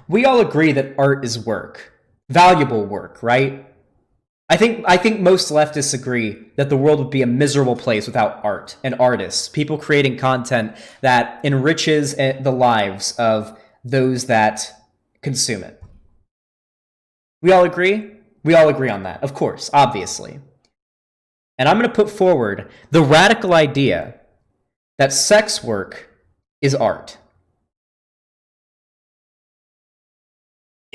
We all agree that art is work, valuable work, right? I think most leftists agree that the world would be a miserable place without art and artists, people creating content that enriches the lives of those that consume it. We all agree? We all agree on that, of course, obviously. And I'm going to put forward the radical idea that sex work is art.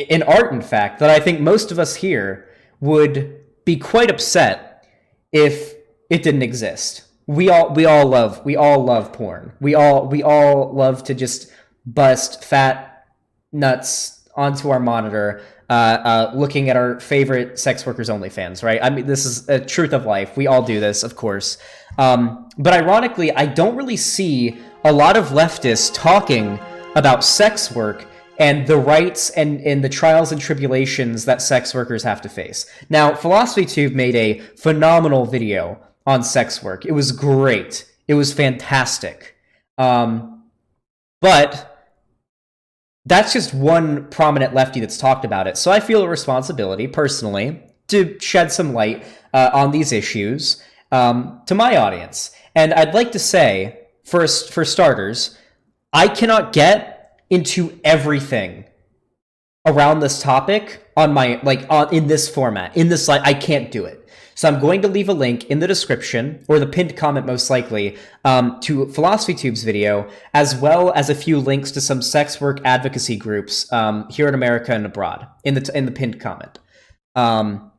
An art, in fact, that I think most of us here would be quite upset if it didn't exist. We all love porn. We all love to just bust fat nuts onto our monitor, looking at our favorite sex workers OnlyFans, right? I mean, this is a truth of life. We all do this, of course. But ironically, I don't really see a lot of leftists talking about sex work and the rights and the trials and tribulations that sex workers have to face. Now, PhilosophyTube made a phenomenal video on sex work. It was great. It was fantastic. But that's just one prominent lefty that's talked about it. So I feel a responsibility, personally, to shed some light on these issues to my audience. And I'd like to say, for starters, I cannot get into everything around this topic on my in this format, in this slide. I can't do it. So I'm going to leave a link in the description, or the pinned comment most likely, to PhilosophyTube's video, as well as a few links to some sex work advocacy groups here in America and abroad in the pinned comment. So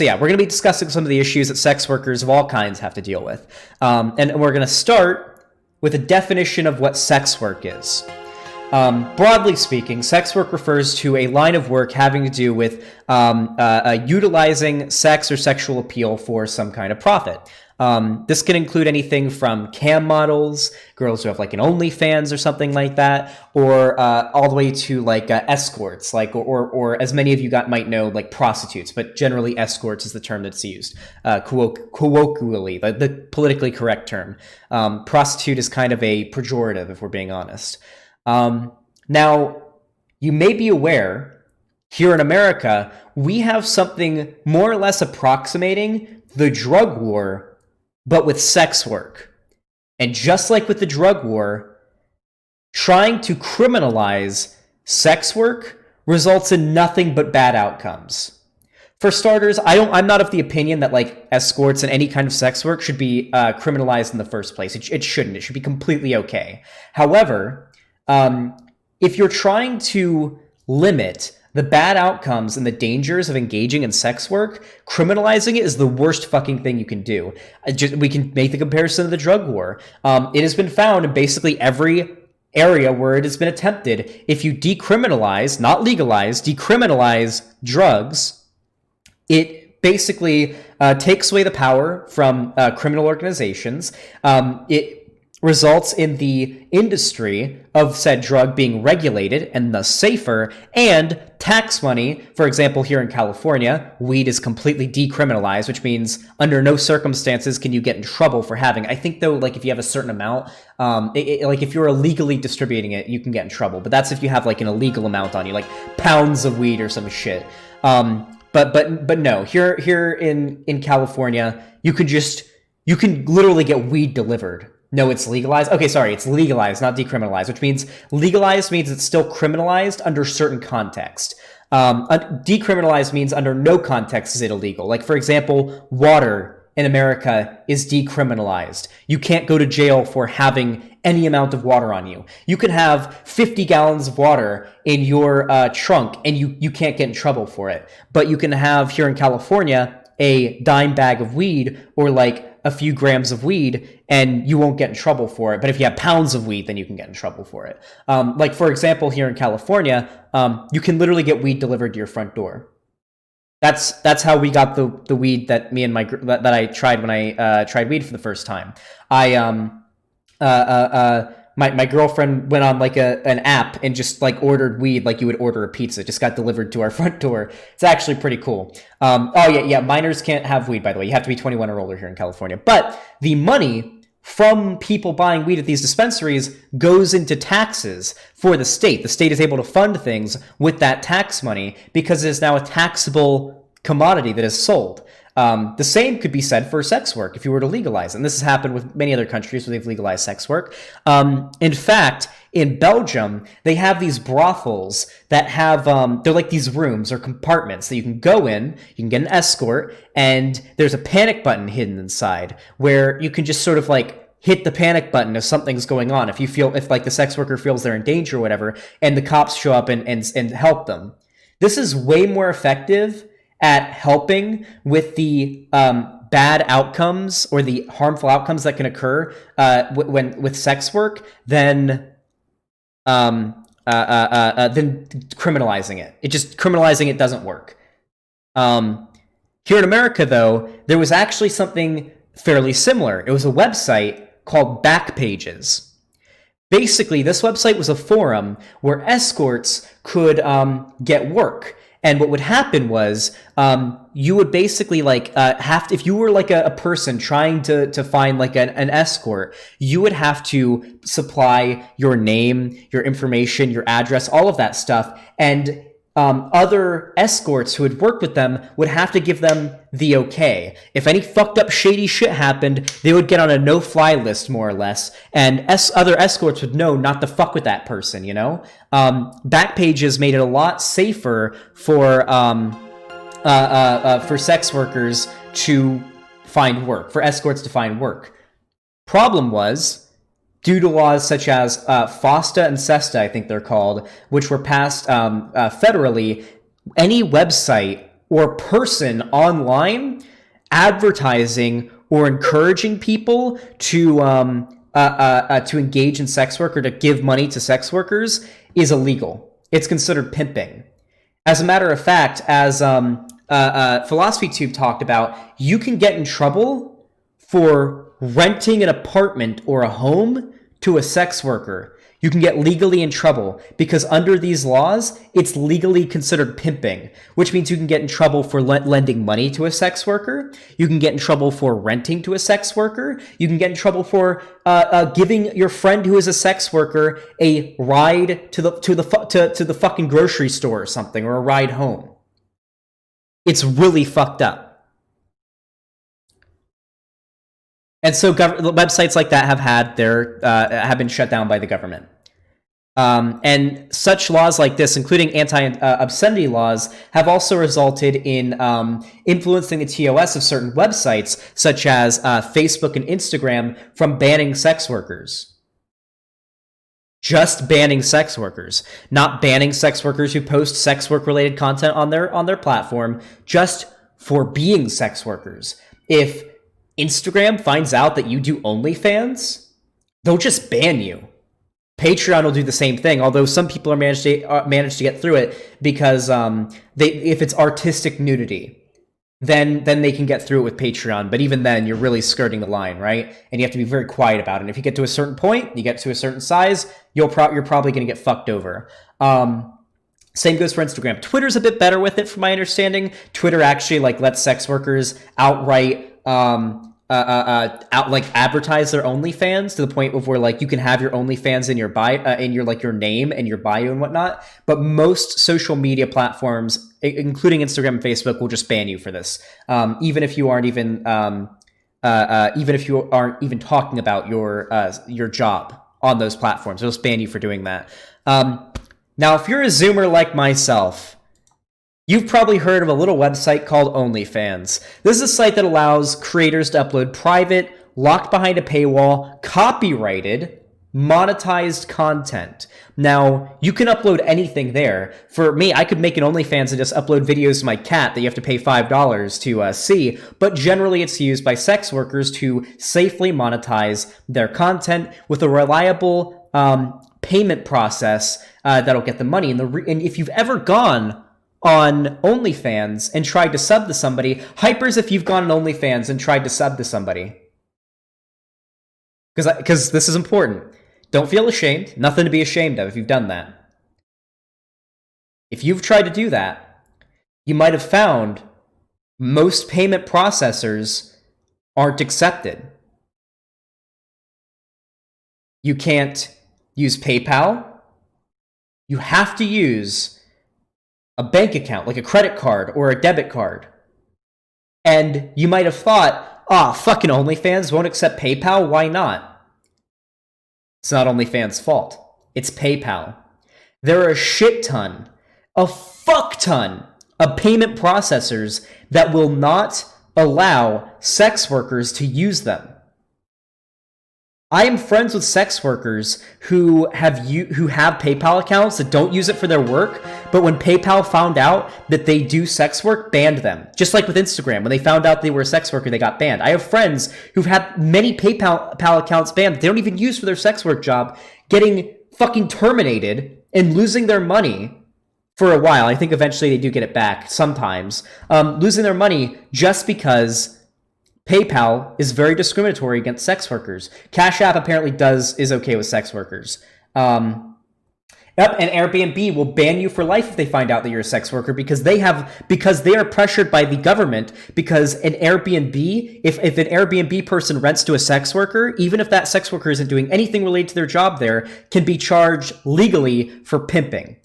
yeah, we're going to be discussing some of the issues that sex workers of all kinds have to deal with. And we're going to start with a definition of what sex work is. Broadly speaking, sex work refers to a line of work having to do with utilizing sex or sexual appeal for some kind of profit. This can include anything from cam models, girls who have like an OnlyFans or something like that, or all the way to like escorts, like or as many of you might know, like prostitutes, but generally escorts is the term that's used colloquially, the politically correct term. Prostitute is kind of a pejorative, if we're being honest. Now, you may be aware, here in America, we have something more or less approximating the drug war, but with sex work. And just like with the drug war, trying to criminalize sex work results in nothing but bad outcomes. For starters, I'm not of the opinion that like escorts and any kind of sex work should be criminalized in the first place. It shouldn't. It should be completely okay. However, if you're trying to limit the bad outcomes and the dangers of engaging in sex work, criminalizing it is the worst fucking thing you can do. We can make the comparison to the drug war. It has been found in basically every area where it has been attempted. If you decriminalize, not legalize, decriminalize drugs, it basically takes away the power from criminal organizations. It results in the industry of said drug being regulated and thus safer, and tax money. For example, here in California, weed is completely decriminalized, which means under no circumstances can you get in trouble for having. I think though, like if you have a certain amount, like if you're illegally distributing it, you can get in trouble. But that's if you have like an illegal amount on you, like pounds of weed or some shit. But no, here in California, you can literally get weed delivered. No, it's legalized. Okay, sorry, it's legalized, not decriminalized, which means legalized means it's still criminalized under certain context. Decriminalized means under no context is it illegal. Like, for example, water in America is decriminalized. You can't go to jail for having any amount of water on you. You can have 50 gallons of water in your trunk and you can't get in trouble for it. But you can have, here in California, a dime bag of weed or like a few grams of weed and you won't get in trouble for it. But if you have pounds of weed, then you can get in trouble for it. Like, for example, here in California, you can literally get weed delivered to your front door. That's how we got the weed that that I tried when I tried weed for the first time. My girlfriend went on like an app and just like ordered weed like you would order a pizza. It just got delivered to our front door. It's actually pretty cool. Oh yeah, minors can't have weed, by the way. You have to be 21 or older here in California. But the money from people buying weed at these dispensaries goes into taxes for the state. The state is able to fund things with that tax money because it is now a taxable commodity that is sold. The same could be said for sex work if you were to legalize it. And this has happened with many other countries where they've legalized sex work. In fact, in Belgium, they have these brothels that have, they're like these rooms or compartments that you can go in, you can get an escort, and there's a panic button hidden inside where you can just sort of like hit the panic button if something's going on. If like the sex worker feels they're in danger or whatever, and the cops show up and help them. This is way more effective at helping with the bad outcomes or the harmful outcomes that can occur with sex work than criminalizing it. Criminalizing it doesn't work. Here in America, though, there was actually something fairly similar. It was a website called Backpages. Basically, this website was a forum where escorts could get work. And what would happen was you would basically like if you were like a person trying to find like an escort, you would have to supply your name, your information, your address, all of that stuff. And other escorts who had worked with them would have to give them the okay. If any fucked up shady shit happened, they would get on a no-fly list, more or less, and other escorts would know not to fuck with that person, you know? Backpages made it a lot safer for sex workers to find work, for escorts to find work. Problem was, due to laws such as FOSTA and SESTA, I think they're called, which were passed federally, any website or person online advertising or encouraging people to engage in sex work or to give money to sex workers is illegal. It's considered pimping. As a matter of fact, as Philosophy Tube talked about, you can get in trouble for renting an apartment or a home to a sex worker. You can get legally in trouble because under these laws, it's legally considered pimping, which means you can get in trouble for lending money to a sex worker. You can get in trouble for renting to a sex worker. You can get in trouble for giving your friend who is a sex worker a ride to the fucking grocery store or something, or a ride home. It's really fucked up. And so websites like that have been shut down by the government. And such laws like this, including anti-obscenity laws, have also resulted in influencing the TOS of certain websites, such as Facebook and Instagram, from banning sex workers. Just banning sex workers, not banning sex workers who post sex work related content on their platform, just for being sex workers. If Instagram finds out that you do OnlyFans, they'll just ban you. Patreon will do the same thing, although some people are managed to get through it because if it's artistic nudity, then they can get through it with Patreon. But even then, you're really skirting the line, right? And you have to be very quiet about it. And if you get to a certain point, you get to a certain size, you're probably going to get fucked over. Same goes for Instagram. Twitter's a bit better with it, from my understanding. Twitter actually lets sex workers outright advertise their OnlyFans to the point of where you can have your OnlyFans in your bio, in your name and your bio and whatnot. But most social media platforms, including Instagram and Facebook, will just ban you for this, even if you aren't even talking about your job on those platforms. They'll just ban you for doing that. Now, if you're a Zoomer like myself, you've probably heard of a little website called OnlyFans. This is a site that allows creators to upload private, locked behind a paywall, copyrighted, monetized content. Now, you can upload anything there. For me, I could make an OnlyFans and just upload videos of my cat that you have to pay $5 to see, but generally it's used by sex workers to safely monetize their content with a reliable payment process that'll get the money. And if you've ever gone on OnlyFans and tried to sub to somebody, hypers if you've gone on OnlyFans and tried to sub to somebody. Because this is important. Don't feel ashamed. Nothing to be ashamed of if you've done that. If you've tried to do that, you might have found most payment processors aren't accepted. You can't use PayPal. You have to use a bank account, like a credit card or a debit card. And you might have thought, fucking OnlyFans won't accept PayPal. Why not? It's not OnlyFans' fault. It's PayPal. There are a shit ton, a fuck ton of payment processors that will not allow sex workers to use them. I am friends with sex workers who have PayPal accounts that don't use it for their work, but when PayPal found out that they do sex work, banned them. Just like with Instagram, when they found out they were a sex worker, they got banned. I have friends who've had many PayPal accounts banned that they don't even use for their sex work job, getting fucking terminated and losing their money for a while. I think eventually they do get it back sometimes. Losing their money just because PayPal is very discriminatory against sex workers. Cash App apparently is okay with sex workers. And Airbnb will ban you for life if they find out that you're a sex worker because they are pressured by the government. Because an Airbnb, if an Airbnb person rents to a sex worker, even if that sex worker isn't doing anything related to their job there, can be charged legally for pimping.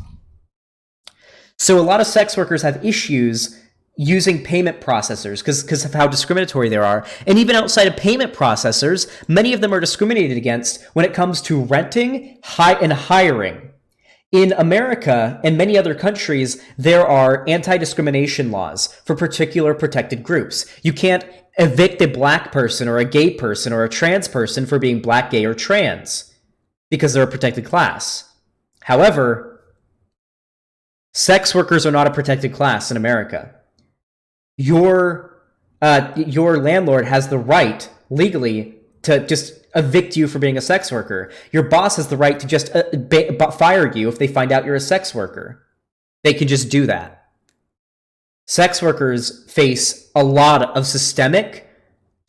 So a lot of sex workers have issues using payment processors because of how discriminatory they are. And even outside of payment processors, many of them are discriminated against when it comes to renting and hiring. In America and many other countries, there are anti-discrimination laws for particular protected groups. You can't evict a black person or a gay person or a trans person for being black, gay, or trans because they're a protected class. However, sex workers are not a protected class in America. Your landlord has the right legally to just evict you for being a sex worker. Your boss has the right to just fire you if they find out you're a sex worker. They can just do that. Sex workers face a lot of systemic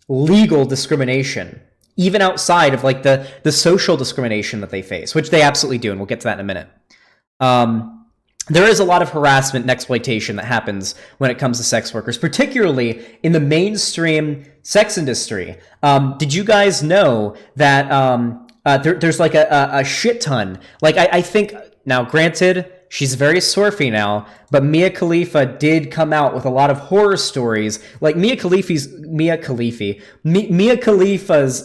legal discrimination, even outside of like the social discrimination that they face, which they absolutely do, and we'll get to that in a minute. There is a lot of harassment and exploitation that happens when it comes to sex workers, particularly in the mainstream sex industry. Did you guys know that there's like a shit ton? Like I think, now granted, she's very surfy now, but Mia Khalifa did come out with a lot of horror stories. Like Mia Khalifa's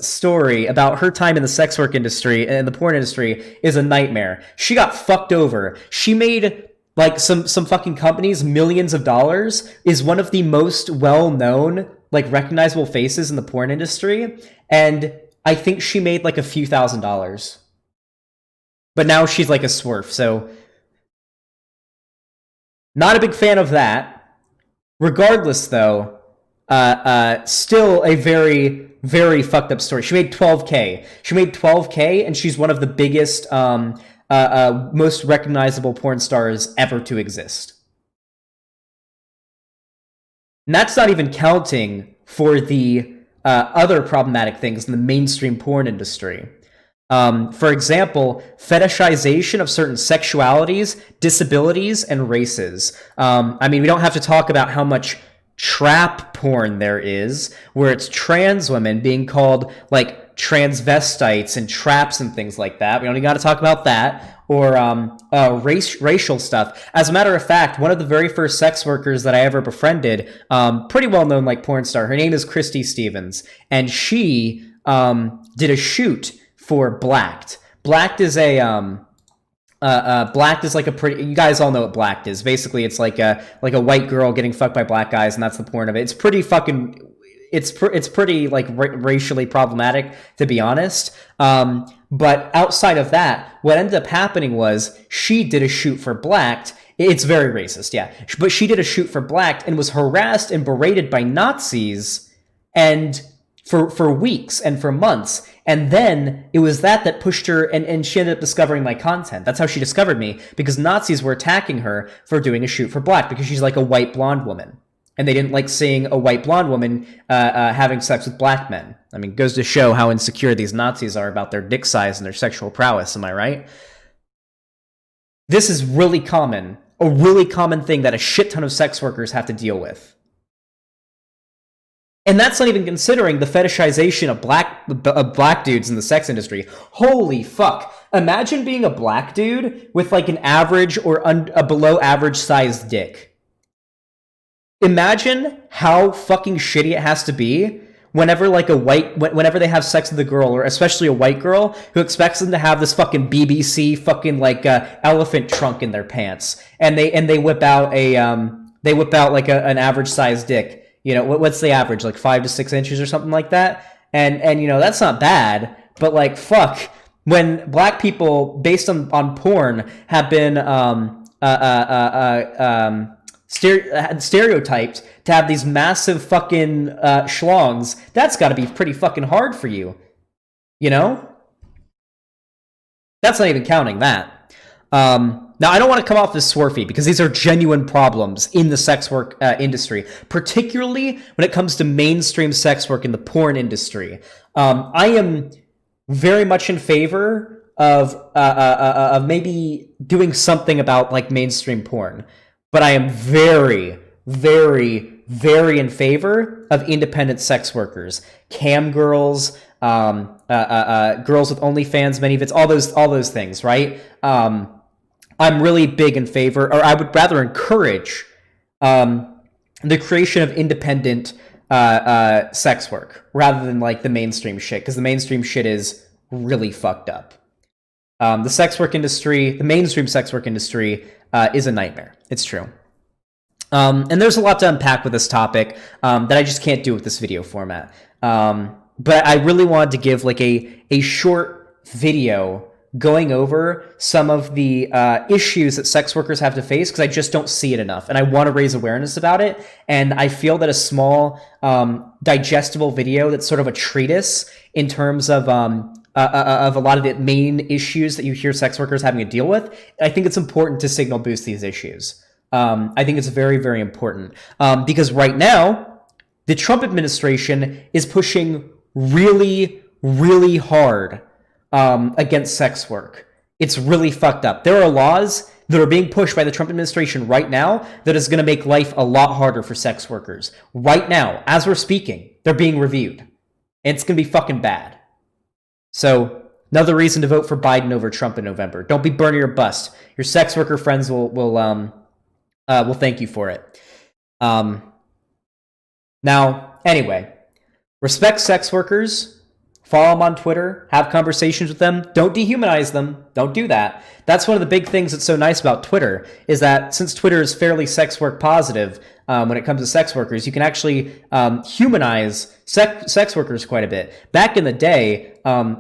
story about her time in the sex work industry and the porn industry is a nightmare. She got fucked over. She made like some fucking companies millions of dollars, is one of the most well-known, like recognizable faces in the porn industry, and I think she made like a few $1,000s. But now she's like a swerf, so not a big fan of that. Regardless, though, still a very, very fucked up story. She made $12K. She made $12K, and she's one of the biggest, most recognizable porn stars ever to exist. And that's not even counting for the other problematic things in the mainstream porn industry. For example, fetishization of certain sexualities, disabilities, and races. I mean, we don't have to talk about how much trap porn there is, where it's trans women being called like transvestites and traps and things like that. We only got to talk about that. Or racial stuff. As a matter of fact, one of the very first sex workers that I ever befriended, pretty well-known like porn star, her name is Christy Stevens, and she did a shoot for Blacked. Blacked is Blacked is like a pretty, you guys all know what Blacked is. Basically, it's like a white girl getting fucked by black guys, and that's the porn of it. It's pretty fucking, it's pretty like racially problematic, to be honest. But outside of that, what ended up happening was she did a shoot for Blacked. It's very racist, yeah. But she did a shoot for Blacked and was harassed and berated by Nazis and for weeks and for months. And then it was that pushed her, and she ended up discovering my content. That's how she discovered me, because Nazis were attacking her for doing a shoot for Blacked, because she's like a white blonde woman. And they didn't like seeing a white blonde woman having sex with black men. I mean, it goes to show how insecure these Nazis are about their dick size and their sexual prowess, am I right? This is really common, a really common thing that a shit ton of sex workers have to deal with. And that's not even considering the fetishization of black dudes in the sex industry. Holy fuck. Imagine being a black dude with like an average or a below average sized dick. Imagine how fucking shitty it has to be whenever like whenever they have sex with a girl, or especially a white girl who expects them to have this fucking BBC fucking like elephant trunk in their pants, and they whip out like an average sized dick. You know, what's the average? Like 5 to 6 inches or something like that. And you know, that's not bad, but like, fuck, when black people based on porn have been stereotyped to have these massive fucking schlongs, that's got to be pretty fucking hard for you. You know? That's not even counting that. Now, I don't want to come off as swarfy because these are genuine problems in the sex work industry, particularly when it comes to mainstream sex work in the porn industry. I am very much in favor of maybe doing something about like mainstream porn, but I am very, very, very in favor of independent sex workers, cam girls, girls with OnlyFans, many of it's all those things, right? I'm really big in favor, or I would rather encourage the creation of independent sex work rather than like the mainstream shit, because the mainstream shit is really fucked up. The sex work industry, the mainstream sex work industry, is a nightmare. It's true. And there's a lot to unpack with this topic that I just can't do with this video format. But I really wanted to give like a short video going over some of the issues that sex workers have to face, because I just don't see it enough, and I want to raise awareness about it. And I feel that a small, digestible video that's sort of a treatise in terms of a lot of the main issues that you hear sex workers having to deal with, I think it's important to signal boost these issues. I think it's very, very important because right now, the Trump administration is pushing really, really hard against sex work. It's really fucked up. There are laws that are being pushed by the Trump administration right now that is going to make life a lot harder for sex workers. Right now, as we're speaking, they're being reviewed. And it's going to be fucking bad. So, another reason to vote for Biden over Trump in November. Don't be burning your bust. Your sex worker friends will thank you for it. Now, anyway, respect sex workers. Follow them on Twitter, have conversations with them. Don't dehumanize them. Don't do that. That's one of the big things that's so nice about Twitter, is that since Twitter is fairly sex work positive when it comes to sex workers, you can actually humanize sex workers quite a bit. Back in the day,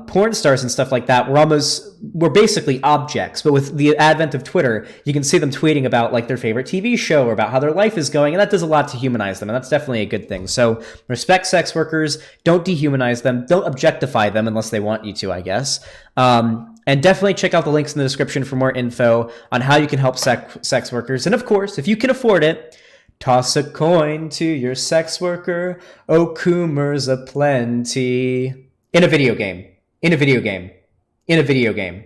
porn stars and stuff like that were basically objects. But with the advent of Twitter, you can see them tweeting about like their favorite TV show or about how their life is going, and that does a lot to humanize them, and that's definitely a good thing. So respect sex workers, don't dehumanize them, don't objectify them unless they want you to, I guess. And definitely check out the links in the description for more info on how you can help sex workers. And of course, if you can afford it, toss a coin to your sex worker. Oh, coomers aplenty. In a video game. In a video game. In a video game.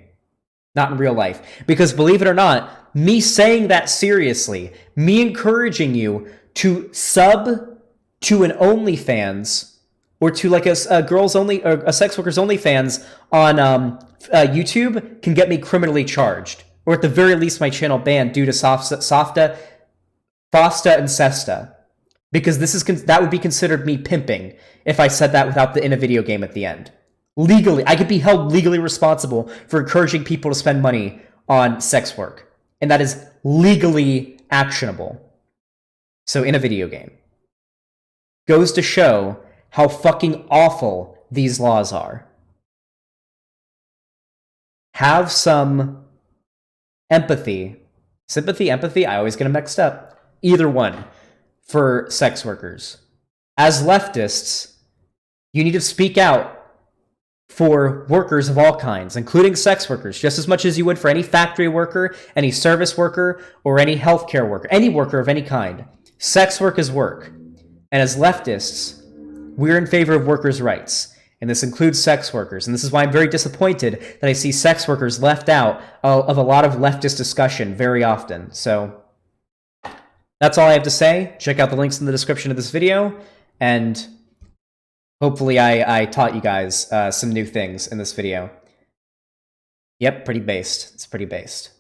Not in real life. Because believe it or not, me saying that seriously, me encouraging you to sub to an OnlyFans or to like a girls only or a sex workers OnlyFans on YouTube can get me criminally charged, or at the very least my channel banned due to FOSTA and SESTA, because that would be considered me pimping if I said that without the in a video game at the end. Legally, I could be held legally responsible for encouraging people to spend money on sex work, and that is legally actionable. So in a video game. Goes to show how fucking awful these laws are. Have some empathy. Sympathy, empathy, I always get them mixed up. Either one for sex workers. As leftists, you need to speak out for workers of all kinds, including sex workers, just as much as you would for any factory worker, any service worker, or any healthcare worker, any worker of any kind. Sex work is work. And as leftists, we're in favor of workers' rights. And this includes sex workers. And this is why I'm very disappointed that I see sex workers left out of a lot of leftist discussion very often. So that's all I have to say. Check out the links in the description of this video. And Hopefully I taught you guys some new things in this video. Yep, pretty based. It's pretty based.